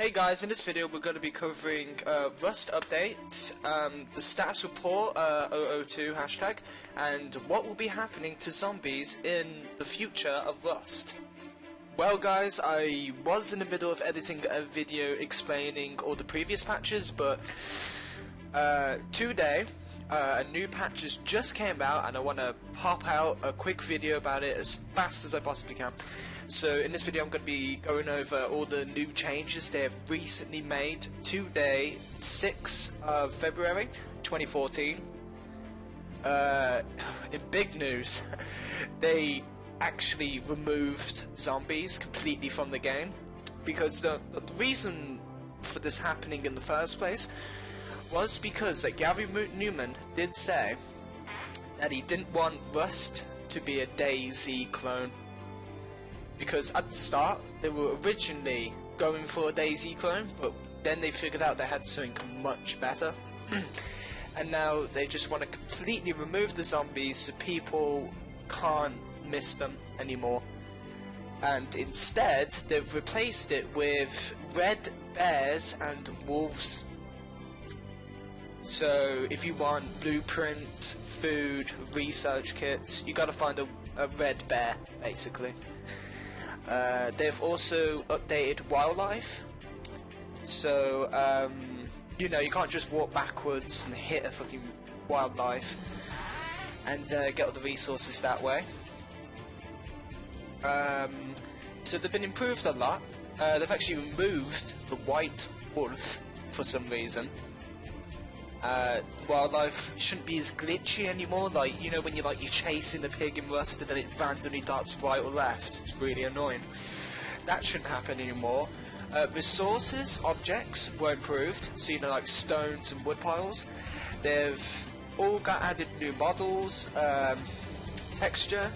Hey guys, in this video we're going to be covering Rust updates, the status report 002 hashtag, and what will be happening to zombies in the future of Rust. Well guys, I was in the middle of editing a video explaining all the previous patches, but today a new patch has just came out and I want to pop out a quick video about it as fast as I possibly can. So in this video I'm going to be going over all the new changes they have recently made today, 6th of February 2014. In big news, they actually removed zombies completely from the game, because the reason for this happening in the first place was because that Gary Newman did say that he didn't want Rust to be a DayZ clone. Because at the start, they were originally going for a DayZ clone, but then they figured out they had something much better. And now they just want to completely remove the zombies so people can't miss them anymore. And instead, they've replaced it with red bears and wolves. So if you want blueprints, food, research kits, you gotta find a red bear, basically. They've also updated wildlife, so you know, you can't just walk backwards and hit a fucking wildlife and get all the resources that way. So they've been improved a lot. They've actually removed the white wolf for some reason. Wildlife shouldn't be as glitchy anymore, like, you know, when you're chasing the pig in Rust and then it randomly darts right or left. It's really annoying. That shouldn't happen anymore. Resources, objects were improved, so you know, like stones and wood piles. They've all got added new models, texture,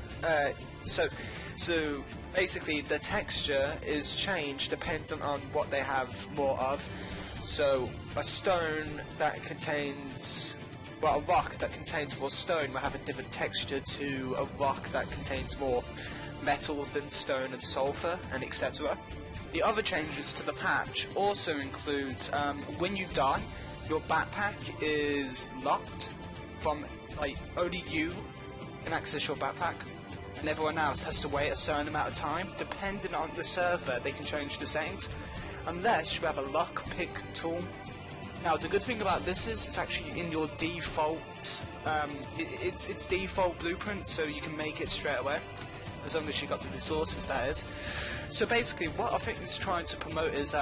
so basically the texture is changed dependent on what they have more of. So a stone that contains, well, a rock that contains more stone will have a different texture to a rock that contains more metal than stone and sulfur, and etc. The other changes to the patch also includes when you die, your backpack is locked from, only you can access your backpack, and everyone else has to wait a certain amount of time. Depending on the server, they can change the settings, unless you have a lockpick tool. Now the good thing about this is it's actually in your default, it's default blueprint, so you can make it straight away, as long as you got the resources, that is. So basically what I think it's trying to promote is,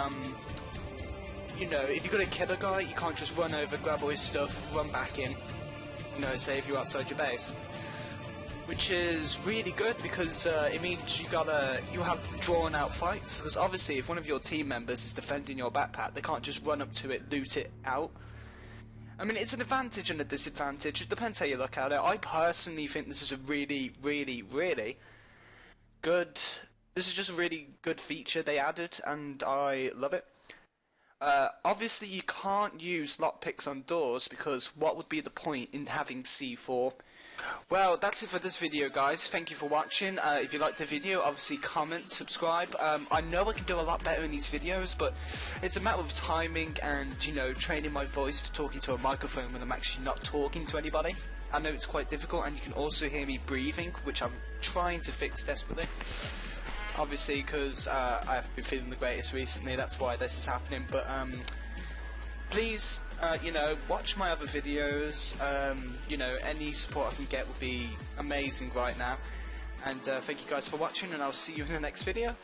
you know, if you're gonna kill a guy, you can't just run over, grab all his stuff, run back in, you know, say if you're outside your base. Which is really good, because it means you have drawn out fights, because obviously if one of your team members is defending your backpack, they can't just run up to it, loot it out. I mean, it's an advantage and a disadvantage, it depends how you look at it. I personally think this is a really, really, really good, this is just a really good feature they added, and I love it. Obviously you can't use lockpicks on doors, because what would be the point in having C4? Well, that's it for this video, guys. Thank you for watching. If you liked the video, obviously comment, subscribe. I know I can do a lot better in these videos, but it's a matter of timing and, you know, training my voice to talking to a microphone when I'm actually not talking to anybody. I know it's quite difficult, and you can also hear me breathing, which I'm trying to fix desperately. Obviously, because I haven't been feeling the greatest recently, that's why this is happening, but please, you know, watch my other videos. You know, any support I can get would be amazing right now. And thank you guys for watching, and I'll see you in the next video.